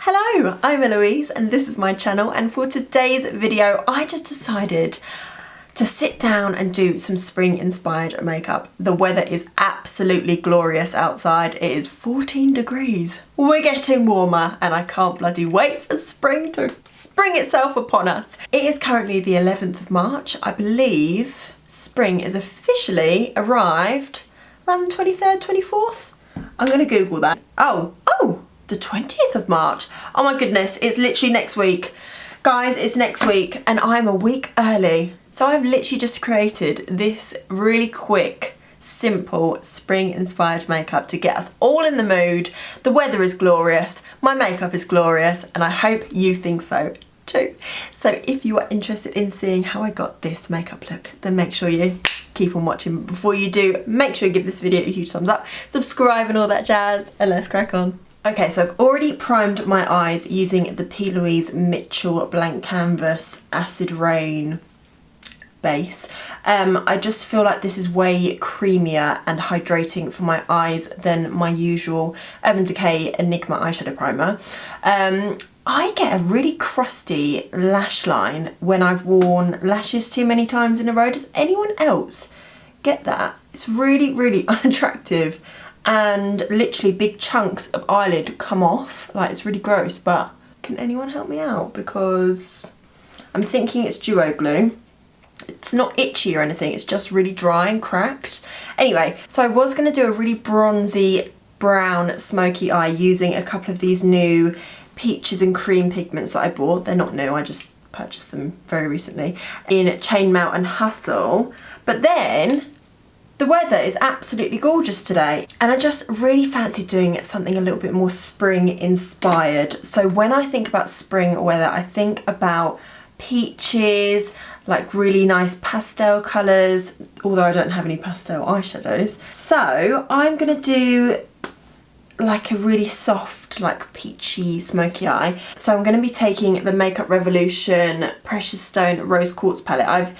Hello, I'm Eloise and this is my channel, and for today's video I just decided to sit down and do some spring inspired makeup. The weather is absolutely glorious outside. It is 14 degrees. We're getting warmer and I can't bloody wait for spring to spring itself upon us. It is currently the 11th of March. I believe spring is officially arrived around the 23rd, 24th. I'm gonna Google that. Oh, the 20th of March. Oh my goodness, it's literally next week. Guys, it's next week and I'm a week early. So I've literally just created this really quick, simple, spring-inspired makeup to get us all in the mood. The weather is glorious, my makeup is glorious, and I hope you think so too. So if you are interested in seeing how I got this makeup look, then make sure you keep on watching. Before you do, make sure you give this video a huge thumbs up, subscribe and all that jazz, and let's crack on. Okay, so I've already primed my eyes using the P. Louise Mitchell Blank Canvas Acid Rain base. I just feel like this is way creamier and hydrating for my eyes than my usual Urban Decay Enigma eyeshadow primer. I get a really crusty lash line when I've worn lashes too many times in a row. Does anyone else get that? It's really, really unattractive, and literally big chunks of eyelid come off. Like, it's really gross, but can anyone help me out? Because I'm thinking it's duo glue. It's not itchy or anything, it's just really dry and cracked. Anyway, so I was going to do a really bronzy brown smoky eye using a couple of these new peaches and cream pigments that I bought. They're not new, I just purchased them very recently in Chainmail and Hustle. But then the weather is absolutely gorgeous today and I just really fancy doing something a little bit more spring inspired. So when I think about spring weather, I think about peaches, like really nice pastel colours, although I don't have any pastel eyeshadows. So I'm gonna do like a really soft, like peachy smoky eye. So I'm gonna be taking the Makeup Revolution Precious Stone Rose Quartz palette. I've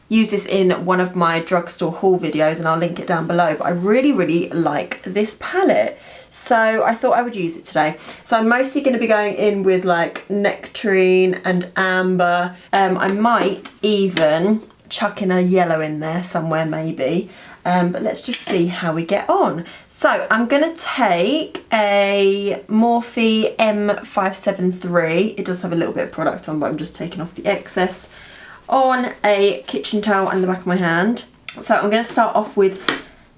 used this in one of my drugstore haul videos and I'll link it down below, but I really, really like this palette. So I thought I would use it today. So I'm mostly going to be going in with like Nectarine and Amber. I might even chuck in a yellow in there somewhere maybe. But let's just see how we get on. So I'm going to take a Morphe M573. It does have a little bit of product on, but I'm just taking off the excess, on a kitchen towel and the back of my hand. So I'm going to start off with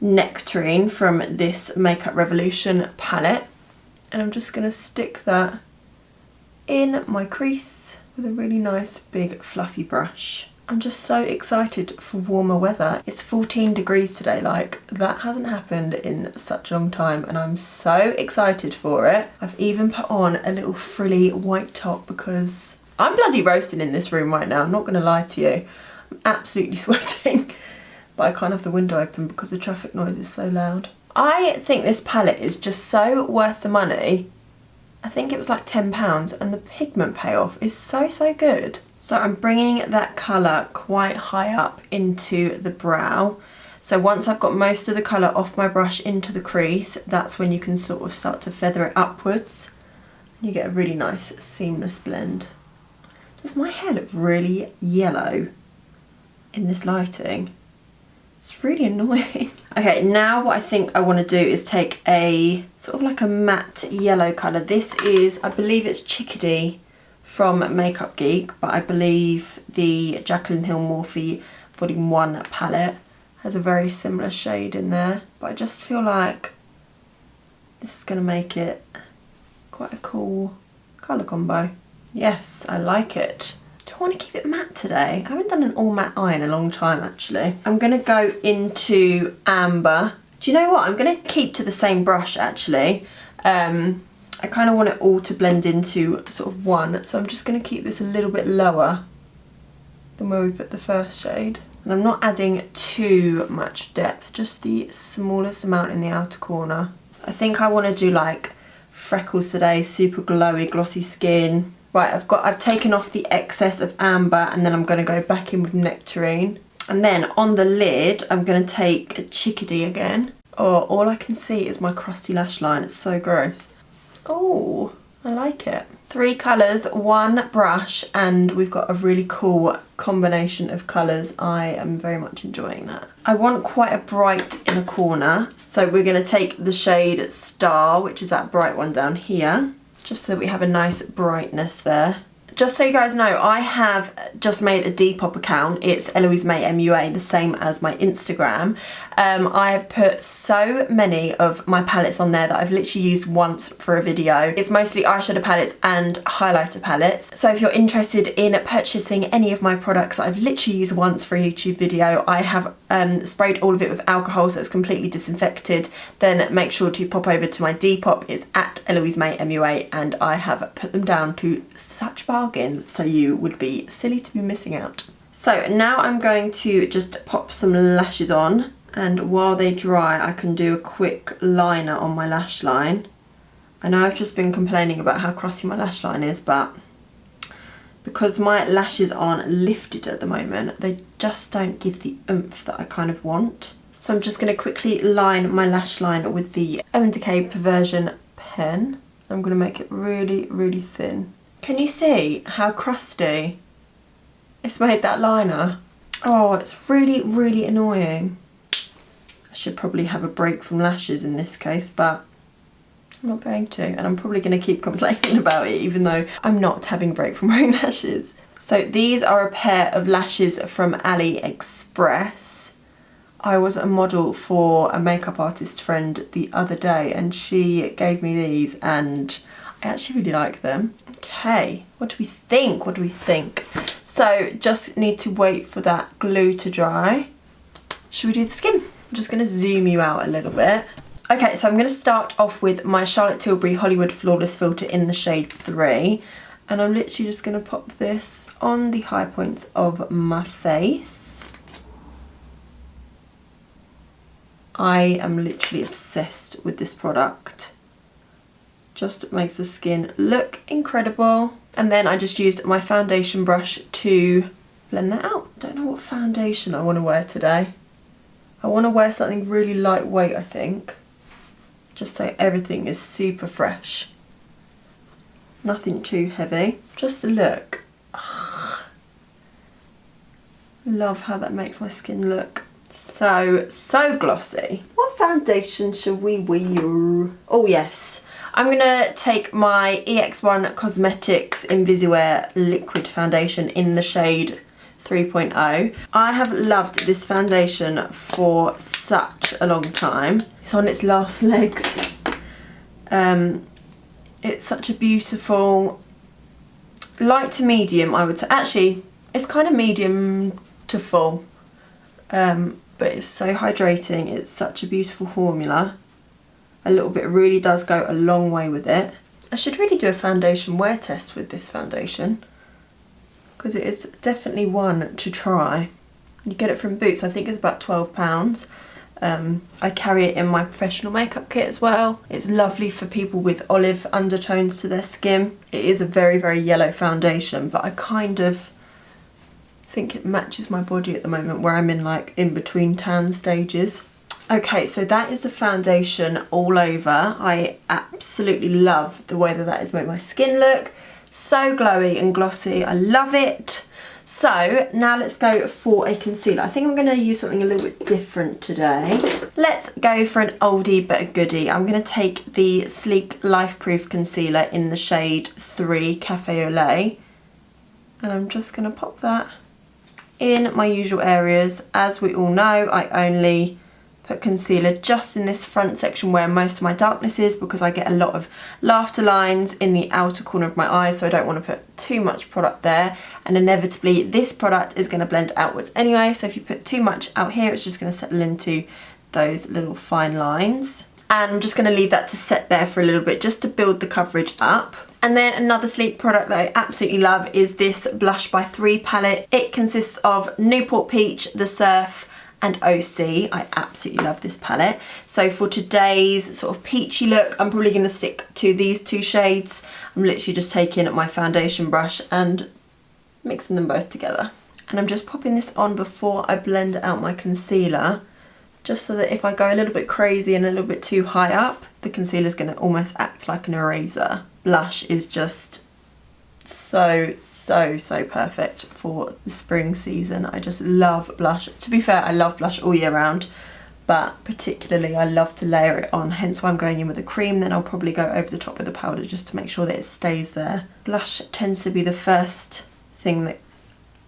Nectarine from this Makeup Revolution palette, and I'm just going to stick that in my crease with a really nice big fluffy brush. I'm just so excited for warmer weather. It's 14 degrees today, like that hasn't happened in such a long time and I'm so excited for it. I've even put on a little frilly white top because I'm bloody roasting in this room right now, I'm not going to lie to you. I'm absolutely sweating. But I can't have the window open because the traffic noise is so loud. I think this palette is just so worth the money. I think it was like £10 and the pigment payoff is so, so good. So I'm bringing that colour quite high up into the brow. So once I've got most of the colour off my brush into the crease, that's when you can sort of start to feather it upwards. You get a really nice seamless blend. Does my hair look really yellow in this lighting? It's really annoying. Okay, now what I think I want to do is take a sort of like a matte yellow colour. This is, I believe it's Chickadee from Makeup Geek, but I believe the Jaclyn Hill Morphe Volume 1 palette has a very similar shade in there. But I just feel like this is going to make it quite a cool colour combo. Yes, I like it. I want to keep it matte today. I haven't done an all matte eye in a long time actually. I'm going to go into Amber. Do you know what? I'm going to keep to the same brush actually. I kind of want it all to blend into sort of one, so I'm just going to keep this a little bit lower than where we put the first shade. And I'm not adding too much depth, just the smallest amount in the outer corner. I think I want to do like freckles today, super glowy, glossy skin. Right, I've taken off the excess of Amber and then I'm going to go back in with Nectarine. And then on the lid, I'm going to take a Chickadee again. Oh, all I can see is my crusty lash line. It's so gross. Oh, I like it. 3 colours, 1 brush, and we've got a really cool combination of colours. I am very much enjoying that. I want quite a bright inner corner, so we're going to take the shade Star, which is that bright one down here, just so that we have a nice brightness there. Just so you guys know, I have just made a Depop account. It's Eloise May MUA, the same as my Instagram. I have put so many of my palettes on there that I've literally used once for a video. It's mostly eyeshadow palettes and highlighter palettes. So if you're interested in purchasing any of my products that I've literally used once for a YouTube video, I have sprayed all of it with alcohol so it's completely disinfected. Then make sure to pop over to my Depop. It's at Eloise May MUA, and I have put them down to such bargains, so you would be silly to be missing out. So now I'm going to just pop some lashes on, and while they dry I can do a quick liner on my lash line. I know I've just been complaining about how crusty my lash line is, but because my lashes aren't lifted at the moment, they just don't give the oomph that I kind of want. So I'm just going to quickly line my lash line with the Urban Decay Perversion pen. I'm going to make it really, really thin. Can you see how crusty it's made that liner? Oh, it's really, really annoying. I should probably have a break from lashes in this case, but I'm not going to, and I'm probably going to keep complaining about it even though I'm not having a break from wearing lashes. So these are a pair of lashes from AliExpress. I was a model for a makeup artist friend the other day and she gave me these and I actually really like them. Okay, what do we think? What do we think? So just need to wait for that glue to dry. Should we do the skin? I'm just going to zoom you out a little bit. Okay, so I'm going to start off with my Charlotte Tilbury Hollywood Flawless Filter in the shade 3. And I'm literally just going to pop this on the high points of my face. I am literally obsessed with this product. Just makes the skin look incredible. And then I just used my foundation brush to blend that out. Don't know what foundation I want to wear today. I want to wear something really lightweight, I think. Just so everything is super fresh. Nothing too heavy. Just a look. Love how that makes my skin look so glossy. What foundation shall we wear? Oh yes. I'm going to take my EX1 Cosmetics Invisiwear Liquid Foundation in the shade 3.0. I have loved this foundation for such a long time. It's on its last legs. It's such a beautiful light to medium, I would say. Actually, it's kind of medium to full. But it's so hydrating. It's such a beautiful formula. A little bit really does go a long way with it. I should really do a foundation wear test with this foundation, because it is definitely one to try. You get it from Boots, I think it's about £12. I carry it in my professional makeup kit as well. It's lovely for people with olive undertones to their skin. It is a very, very yellow foundation, but I kind of think it matches my body at the moment where I'm in like in between tan stages. Okay, so that is the foundation all over. I absolutely love the way that that has made my skin look. So glowy and glossy, I love it. So now let's go for a concealer. I think I'm going to use something a little bit different today. Let's go for an oldie but a goodie. I'm going to take the Sleek Life Proof Concealer in the shade 3 Cafe au Lait. And I'm just going to pop that in my usual areas. As we all know, I only put concealer just in this front section where most of my darkness is, because I get a lot of laughter lines in the outer corner of my eyes, so I don't want to put too much product there, and inevitably this product is going to blend outwards anyway, so if you put too much out here it's just going to settle into those little fine lines. And I'm just going to leave that to set there for a little bit just to build the coverage up. And then another Sleek product that I absolutely love is this Blush by 3 palette. It consists of Newport Peach, The Surf and OC. I absolutely love this palette. So for today's sort of peachy look, I'm probably going to stick to these two shades. I'm literally just taking my foundation brush and mixing them both together. And I'm just popping this on before I blend out my concealer, just so that if I go a little bit crazy and a little bit too high up, the concealer is going to almost act like an eraser. Blush is just So perfect for the spring season. I just love blush. To be fair, I love blush all year round, but particularly I love to layer it on, hence why I'm going in with a cream. Then I'll probably go over the top with the powder just to make sure that it stays there. Blush tends to be the first thing that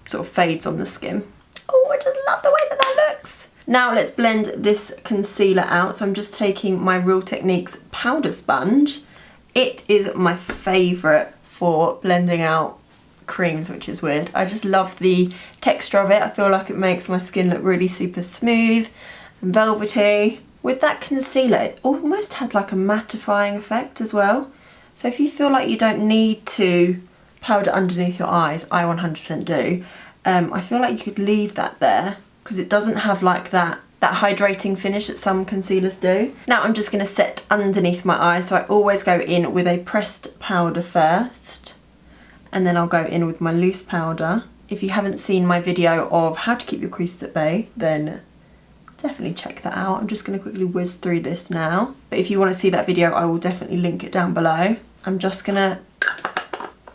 sort of fades on the skin. Oh, I just love the way that that looks. Now let's blend this concealer out. So I'm just taking my Real Techniques powder sponge. It is my favourite for blending out creams, which is weird. I just love the texture of it. I feel like it makes my skin look really super smooth and velvety. With that concealer, it almost has like a mattifying effect as well. So if you feel like you don't need to powder underneath your eyes, I 100% do. I feel like you could leave that there because it doesn't have like that hydrating finish that some concealers do. Now I'm just going to set underneath my eyes, so I always go in with a pressed powder first and then I'll go in with my loose powder. If you haven't seen my video of how to keep your creases at bay, then definitely check that out. I'm just going to quickly whiz through this now, but if you want to see that video I will definitely link it down below. I'm just going to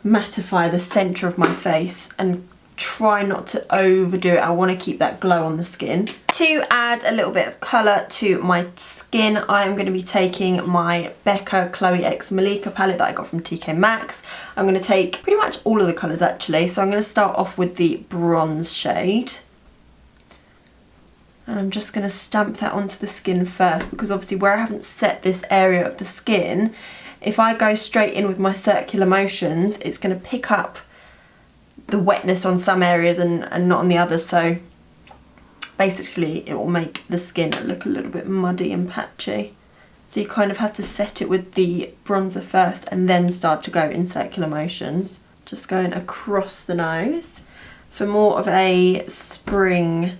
mattify the centre of my face and try not to overdo it. I want to keep that glow on the skin. To add a little bit of colour to my skin, I am going to be taking my Becca Chloe X Malika palette that I got from TK Maxx. I'm going to take pretty much all of the colours actually. So I'm going to start off with the bronze shade. And I'm just going to stamp that onto the skin first, because obviously where I haven't set this area of the skin, if I go straight in with my circular motions, it's going to pick up the wetness on some areas and not on the others. So basically it will make the skin look a little bit muddy and patchy. So you kind of have to set it with the bronzer first and then start to go in circular motions. Just going across the nose. For more of a spring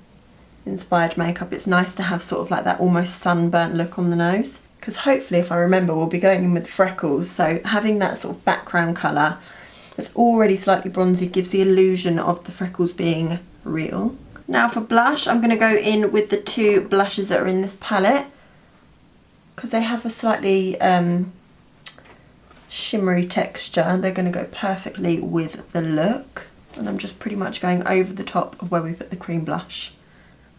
inspired makeup, it's nice to have sort of like that almost sunburnt look on the nose, because hopefully, if I remember, we'll be going in with freckles, so having that sort of background colour that's already slightly bronzy gives the illusion of the freckles being real. Now for blush, I'm going to go in with the two blushes that are in this palette, because they have a slightly shimmery texture. They're going to go perfectly with the look, and I'm just pretty much going over the top of where we put the cream blush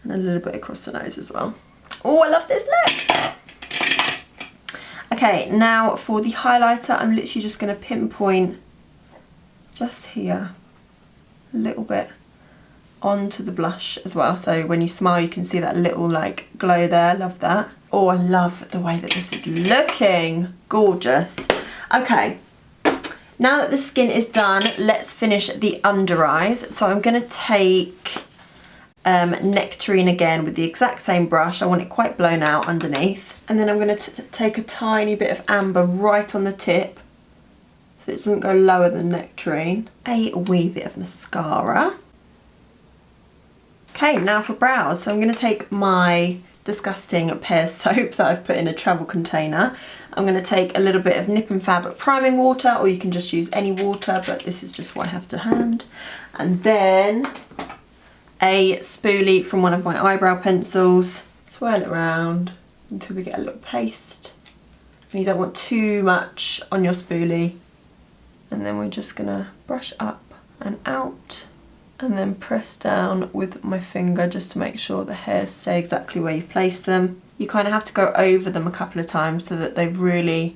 and a little bit across the nose as well. Oh, I love this look! Okay, now for the highlighter, I'm literally just going to pinpoint just here a little bit onto the blush as well, so when you smile you can see that little like glow there. Love that. Oh, I love the way that this is looking. Gorgeous. Okay, now that the skin is done, let's finish the under eyes. So I'm going to take Nectarine again with the exact same brush. I want it quite blown out underneath, and then I'm going to take a tiny bit of amber right on the tip so it doesn't go lower than Nectarine. A wee bit of mascara. Okay, now for brows. So I'm going to take my disgusting Pears soap that I've put in a travel container. I'm going to take a little bit of Nip and Fab priming water, or you can just use any water, but this is just what I have to hand. And then a spoolie from one of my eyebrow pencils. Swirl it around until we get a little paste. And you don't want too much on your spoolie. And then we're just gonna brush up and out and then press down with my finger just to make sure the hairs stay exactly where you've placed them. You kind of have to go over them a couple of times so that they really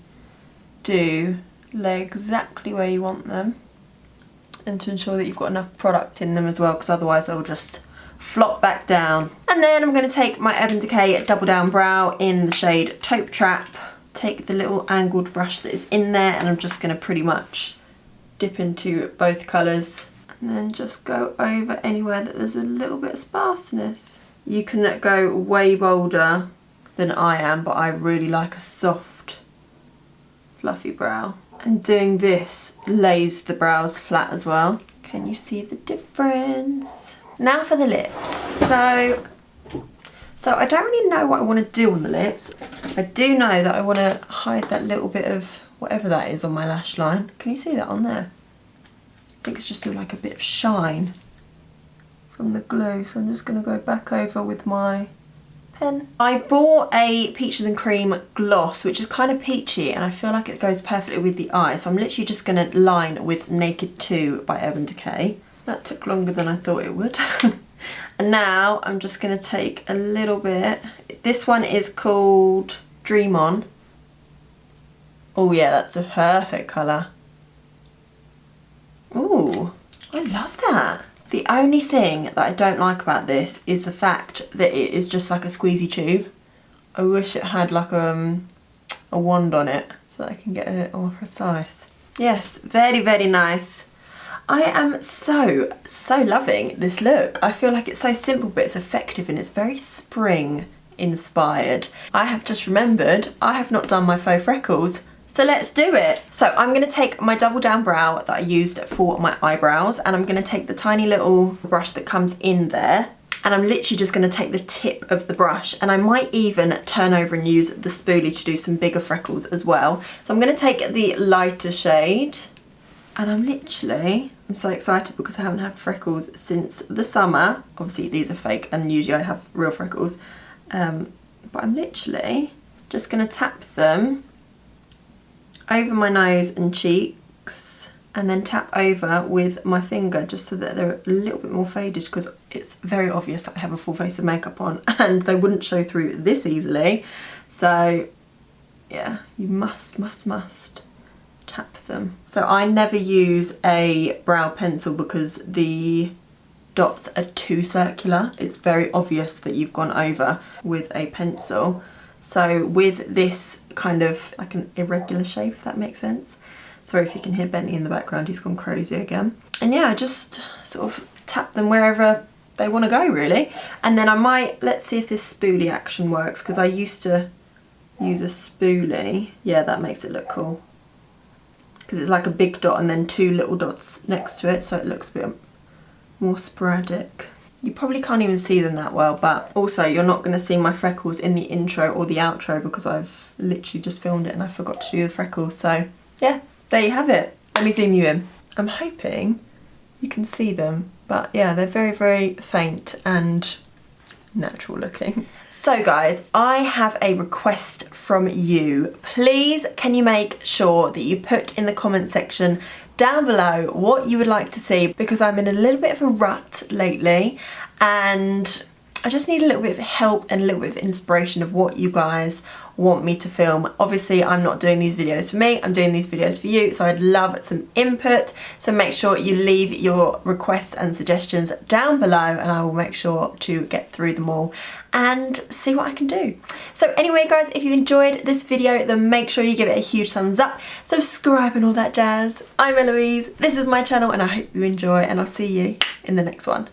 do lay exactly where you want them, and to ensure that you've got enough product in them as well, because otherwise they'll just flop back down. And then I'm going to take my Urban Decay Double Down Brow in the shade Taupe Trap. Take the little angled brush that is in there, and I'm just going to pretty much dip into both colours and then just go over anywhere that there's a little bit of sparseness. You can go way bolder than I am, but I really like a soft, fluffy brow. And doing this lays the brows flat as well. Can you see the difference? Now for the lips. So I don't really know what I want to do on the lips. I do know that I want to hide that little bit of whatever that is on my lash line. Can you see that on there? I think it's just like a bit of shine from the glue. So I'm just going to go back over with my pen. I bought a Peaches and Cream gloss, which is kind of peachy, and I feel like it goes perfectly with the eye. So I'm literally just going to line with Naked 2 by Urban Decay. That took longer than I thought it would. And now I'm just going to take a little bit. This one is called Dream On. Oh yeah, that's a perfect colour. Ooh, I love that. The only thing that I don't like about this is the fact that it is just like a squeezy tube. I wish it had like a wand on it so that I can get a bit more precise. Yes, very, very nice. I am so loving this look. I feel like it's so simple but it's effective and it's very spring inspired. I have just remembered I have not done my faux freckles. So let's do it. So I'm going to take my double down brow that I used for my eyebrows, and I'm going to take the tiny little brush that comes in there, and I'm literally just going to take the tip of the brush, and I might even turn over and use the spoolie to do some bigger freckles as well. So I'm going to take the lighter shade, and I'm so excited because I haven't had freckles since the summer. Obviously these are fake and usually I have real freckles, but I'm literally just going to tap them over my nose and cheeks, and then tap over with my finger just so that they're a little bit more faded, because it's very obvious that I have a full face of makeup on and they wouldn't show through this easily. So yeah, you must tap them. So I never use a brow pencil because the dots are too circular. It's very obvious that you've gone over with a pencil. So with this kind of like an irregular shape, if that makes sense. Sorry if you can hear Bentley in the background, he's gone crazy again. And yeah, just sort of tap them wherever they want to go really. And then I might, let's see if this spoolie action works, because I used to use a spoolie. Yeah, that makes it look cool. Because it's like a big dot and then two little dots next to it, so it looks a bit more sporadic. You probably can't even see them that well, but also you're not going to see my freckles in the intro or the outro because I've literally just filmed it and I forgot to do the freckles. So yeah, there you have it. Let me zoom you in. I'm hoping you can see them, but yeah, they're very, very faint and natural looking. So guys, I have a request from you. Please, can you make sure that you put in the comment section down below what you would like to see, because I'm in a little bit of a rut lately and I just need a little bit of help and a little bit of inspiration of what you guys want me to film. Obviously I'm not doing these videos for me, I'm doing these videos for you, so I'd love some input. So make sure you leave your requests and suggestions down below and I will make sure to get through them all and see what I can do. So anyway guys, if you enjoyed this video then make sure you give it a huge thumbs up, subscribe and all that jazz. I'm Eloise, this is my channel and I hope you enjoy, and I'll see you in the next one.